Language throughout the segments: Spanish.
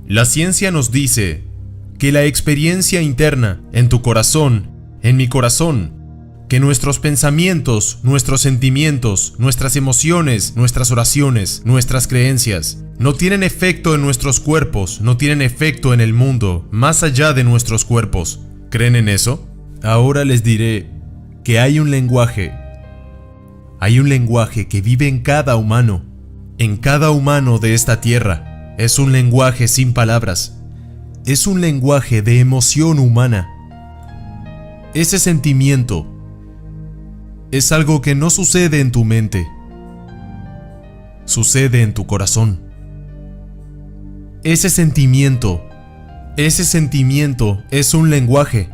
La ciencia nos dice que la experiencia interna en tu corazón, en mi corazón, que nuestros pensamientos, nuestros sentimientos, nuestras emociones, nuestras oraciones, nuestras creencias, no tienen efecto en nuestros cuerpos, no tienen efecto en el mundo, más allá de nuestros cuerpos. ¿Creen en eso? Ahora les diré que hay un lenguaje que vive en cada humano de esta tierra. Es un lenguaje sin palabras, es un lenguaje de emoción humana. Ese sentimiento es algo que no sucede en tu mente, sucede en tu corazón. Ese sentimiento es un lenguaje.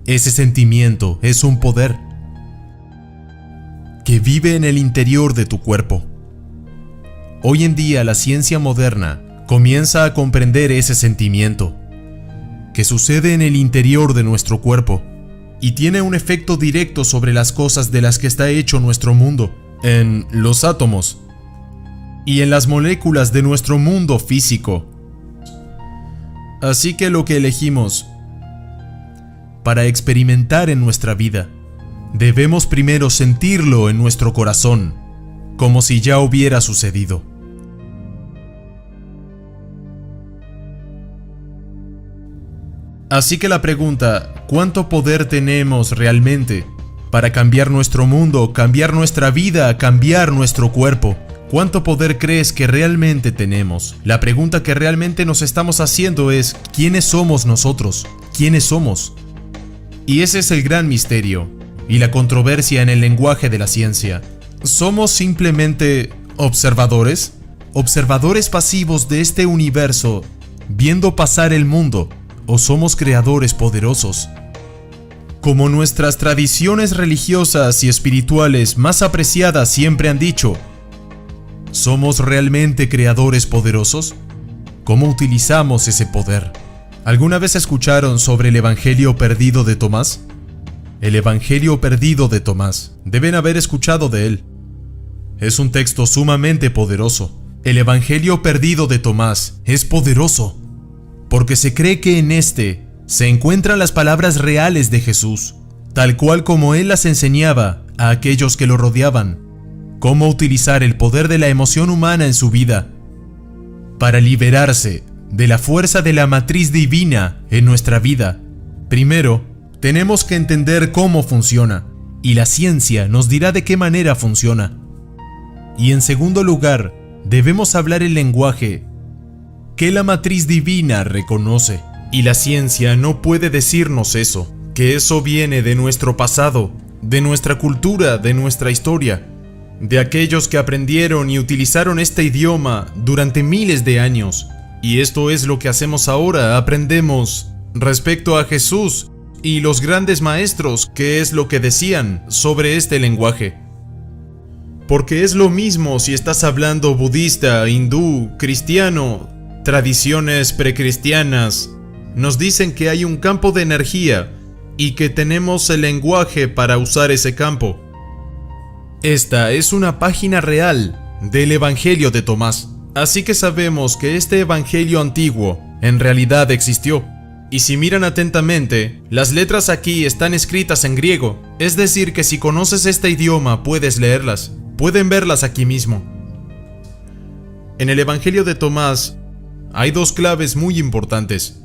Ese sentimiento es un poder que vive en el interior de tu cuerpo. Hoy en día la ciencia moderna comienza a comprender ese sentimiento que sucede en el interior de nuestro cuerpo y tiene un efecto directo sobre las cosas de las que está hecho nuestro mundo, en los átomos y en las moléculas de nuestro mundo físico. Así que lo que elegimos para experimentar en nuestra vida, debemos primero sentirlo en nuestro corazón, como si ya hubiera sucedido. Así que la pregunta, ¿cuánto poder tenemos realmente para cambiar nuestro mundo, cambiar nuestra vida, cambiar nuestro cuerpo? ¿Cuánto poder crees que realmente tenemos? La pregunta que realmente nos estamos haciendo es, ¿quiénes somos nosotros? ¿Quiénes somos? Y ese es el gran misterio y la controversia en el lenguaje de la ciencia. ¿Somos simplemente observadores? ¿Observadores pasivos de este universo, viendo pasar el mundo? ¿O somos creadores poderosos? Como nuestras tradiciones religiosas y espirituales más apreciadas siempre han dicho, ¿somos realmente creadores poderosos? ¿Cómo utilizamos ese poder? ¿Alguna vez escucharon sobre el Evangelio perdido de Tomás? El Evangelio perdido de Tomás. Deben haber escuchado de él. Es un texto sumamente poderoso. El Evangelio perdido de Tomás es poderoso porque se cree que en este se encuentran las palabras reales de Jesús, tal cual como él las enseñaba a aquellos que lo rodeaban. Cómo utilizar el poder de la emoción humana en su vida para liberarse de la fuerza de la matriz divina en nuestra vida. Primero, tenemos que entender cómo funciona, y la ciencia nos dirá de qué manera funciona. Y en segundo lugar, debemos hablar el lenguaje que la matriz divina reconoce. Y la ciencia no puede decirnos eso, que eso viene de nuestro pasado, de nuestra cultura, de nuestra historia, de aquellos que aprendieron y utilizaron este idioma durante miles de años. Y esto es lo que hacemos ahora, aprendemos respecto a Jesús y los grandes maestros, qué es lo que decían sobre este lenguaje. Porque es lo mismo si estás hablando budista, hindú, cristiano, tradiciones precristianas. Nos dicen que hay un campo de energía y que tenemos el lenguaje para usar ese campo. Esta es una página real del Evangelio de Tomás. Así que sabemos que este Evangelio antiguo en realidad existió. Y si miran atentamente, las letras aquí están escritas en griego. Es decir, que si conoces este idioma puedes leerlas. Pueden verlas aquí mismo. En el Evangelio de Tomás hay dos claves muy importantes.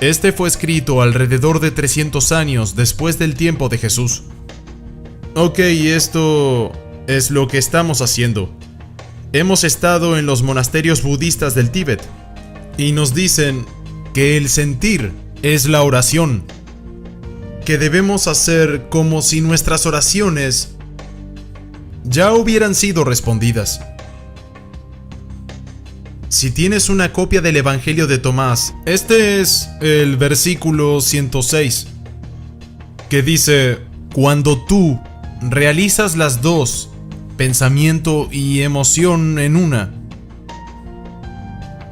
Este fue escrito alrededor de 300 años después del tiempo de Jesús. Ok, esto es lo que estamos haciendo. Hemos estado en los monasterios budistas del Tíbet y nos dicen que el sentir es la oración, que debemos hacer como si nuestras oraciones ya hubieran sido respondidas. Si tienes una copia del Evangelio de Tomás, este es el versículo 106, que dice: cuando tú realizas las dos, pensamiento y emoción en una.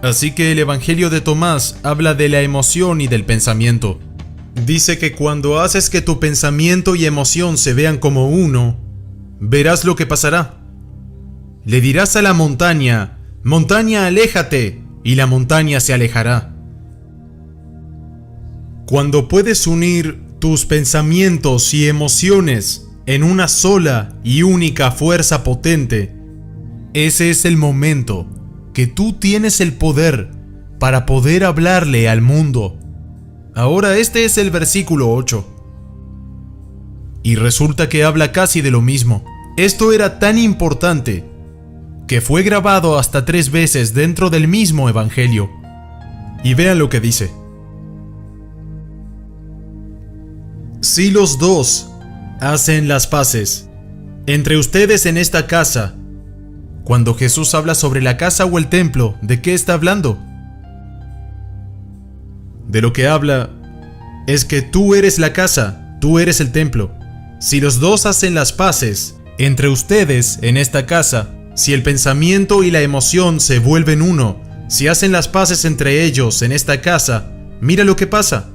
Así que el Evangelio de Tomás habla de la emoción y del pensamiento. Dice que cuando haces que tu pensamiento y emoción se vean como uno, verás lo que pasará. Le dirás a la montaña: montaña, aléjate, y la montaña se alejará. Cuando puedes unir tus pensamientos y emociones en una sola y única fuerza potente, ese es el momento que tú tienes el poder para poder hablarle al mundo. Ahora este es el versículo 8. Y resulta que habla casi de lo mismo. Esto era tan importante que fue grabado hasta 3 veces dentro del mismo evangelio. Y vean lo que dice. Si los dos hacen las paces entre ustedes en esta casa. Cuando Jesús habla sobre la casa o el templo, ¿de qué está hablando? De lo que habla es que tú eres la casa, tú eres el templo. Si los dos hacen las paces entre ustedes en esta casa, si el pensamiento y la emoción se vuelven uno, si hacen las paces entre ellos en esta casa, mira lo que pasa.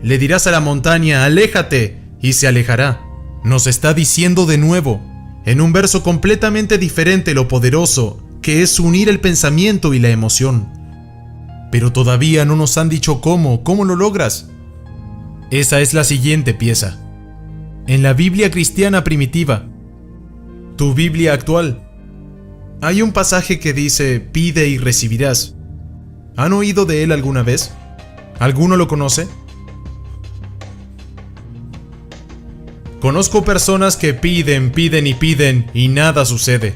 Le dirás a la montaña, aléjate, y se alejará. Nos está diciendo de nuevo, en un verso completamente diferente, lo poderoso que es unir el pensamiento y la emoción. Pero todavía no nos han dicho cómo lo logras. Esa es la siguiente pieza. En la Biblia cristiana primitiva, tu Biblia actual, hay un pasaje que dice, pide y recibirás. ¿Han oído de él alguna vez? ¿Alguno lo conoce? Conozco personas que piden y nada sucede.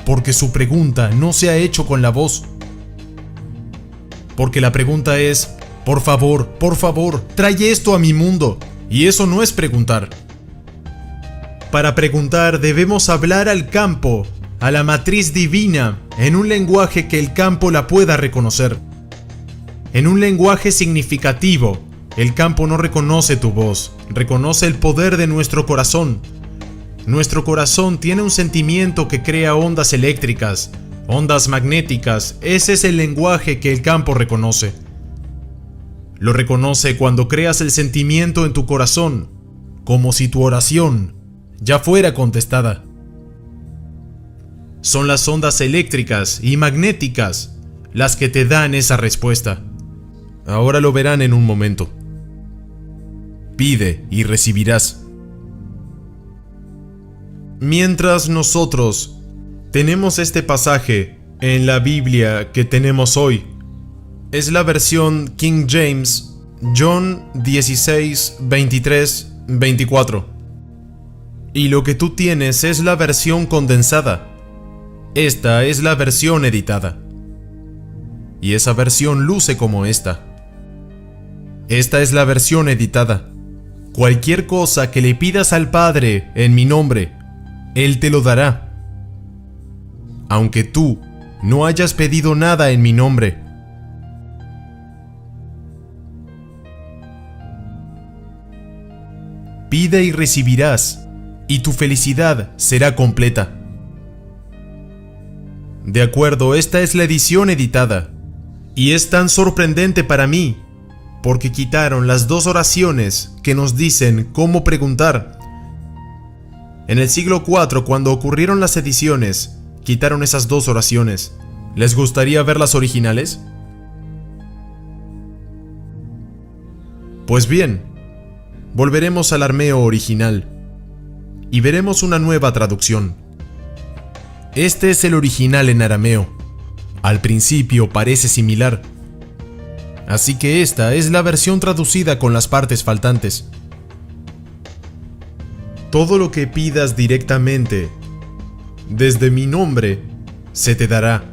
Porque su pregunta no se ha hecho con la voz. Porque la pregunta es, por favor, trae esto a mi mundo. Y eso no es preguntar. Para preguntar debemos hablar al campo, a la matriz divina, en un lenguaje que el campo la pueda reconocer. En un lenguaje significativo. El campo no reconoce tu voz, reconoce el poder de nuestro corazón. Nuestro corazón tiene un sentimiento que crea ondas eléctricas, ondas magnéticas. Ese es el lenguaje que el campo reconoce. Lo reconoce cuando creas el sentimiento en tu corazón, como si tu oración ya fuera contestada. Son las ondas eléctricas y magnéticas las que te dan esa respuesta. Ahora lo verán en un momento. Pide y recibirás. Mientras nosotros tenemos este pasaje en la Biblia que tenemos hoy, es la versión King James, John 16, 23, 24. Y lo que tú tienes es la versión condensada. Esta es la versión editada. Y esa versión luce como esta. Esta es la versión editada. Cualquier cosa que le pidas al Padre en mi nombre, Él te lo dará. Aunque tú no hayas pedido nada en mi nombre. Pide y recibirás, y tu felicidad será completa. De acuerdo, esta es la edición editada. Y es tan sorprendente para mí, porque quitaron las 2 oraciones que nos dicen cómo preguntar. En el siglo IV, cuando ocurrieron las ediciones, quitaron esas 2 oraciones. ¿Les gustaría ver las originales? Pues bien, volveremos al arameo original y veremos una nueva traducción. Este es el original en arameo. Al principio parece similar. Así que esta es la versión traducida con las partes faltantes. Todo lo que pidas directamente, desde mi nombre, se te dará.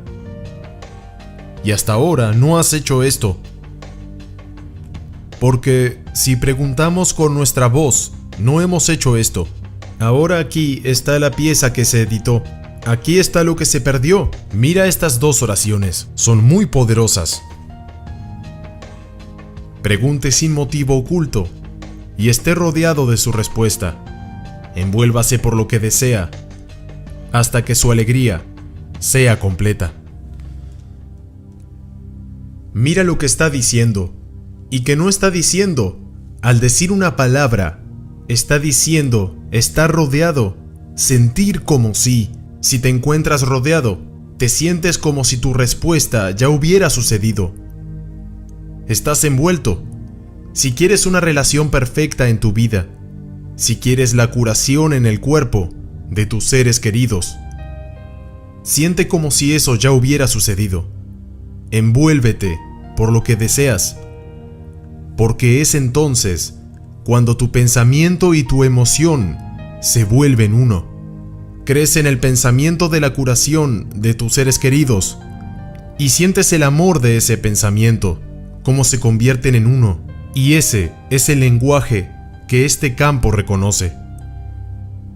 Y hasta ahora no has hecho esto. Porque si preguntamos con nuestra voz, no hemos hecho esto. Ahora aquí está la pieza que se editó. Aquí está lo que se perdió. Mira estas 2 oraciones. Son muy poderosas. Pregunte sin motivo oculto y esté rodeado de su respuesta. Envuélvase por lo que desea hasta que su alegría sea completa. Mira lo que está diciendo y que no está diciendo. Al decir una palabra, está diciendo estar rodeado, sentir como si te encuentras rodeado. Te sientes como si tu respuesta ya hubiera sucedido. Estás envuelto. Si quieres una relación perfecta en tu vida, si quieres la curación en el cuerpo de tus seres queridos, siente como si eso ya hubiera sucedido. Envuélvete por lo que deseas, porque es entonces cuando tu pensamiento y tu emoción se vuelven uno. Crees en el pensamiento de la curación de tus seres queridos y sientes el amor de ese pensamiento, cómo se convierten en uno, y ese es el lenguaje que este campo reconoce.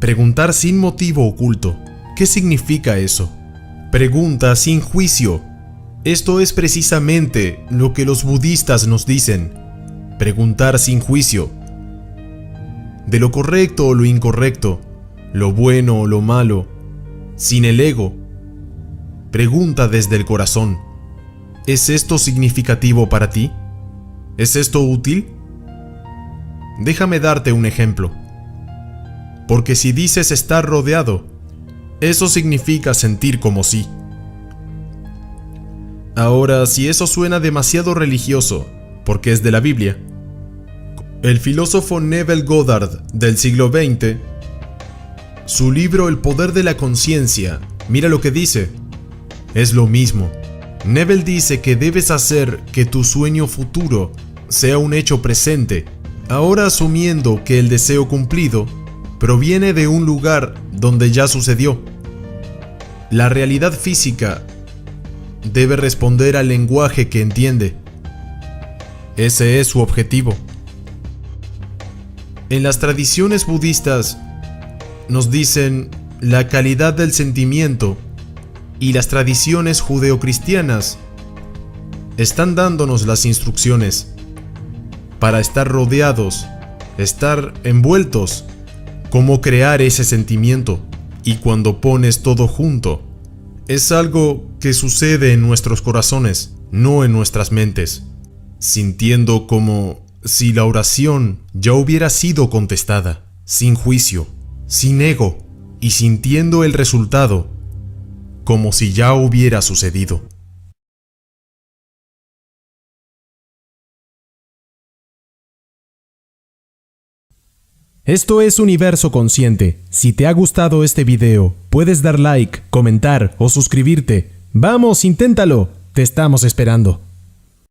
Preguntar sin motivo oculto. ¿Qué significa eso? Pregunta sin juicio. Esto es precisamente lo que los budistas nos dicen. Preguntar sin juicio. De lo correcto o lo incorrecto, lo bueno o lo malo, sin el ego. Pregunta desde el corazón. ¿Es esto significativo para ti? ¿Es esto útil? Déjame darte un ejemplo. Porque si dices estar rodeado, eso significa sentir como sí. Ahora, si eso suena demasiado religioso, porque es de la Biblia, el filósofo Neville Goddard del siglo XX, su libro El poder de la conciencia, mira lo que dice. Es lo mismo. Neville dice que debes hacer que tu sueño futuro sea un hecho presente, ahora asumiendo que el deseo cumplido proviene de un lugar donde ya sucedió. La realidad física debe responder al lenguaje que entiende. Ese es su objetivo. En las tradiciones budistas nos dicen la calidad del sentimiento, y las tradiciones judeocristianas están dándonos las instrucciones para estar rodeados, estar envueltos, cómo crear ese sentimiento. Y cuando pones todo junto, es algo que sucede en nuestros corazones, no en nuestras mentes, sintiendo como si la oración ya hubiera sido contestada, sin juicio, sin ego, y sintiendo el resultado como si ya hubiera sucedido. Esto es Universo Consciente. Si te ha gustado este video, puedes dar like, comentar o suscribirte. ¡Vamos, inténtalo! Te estamos esperando.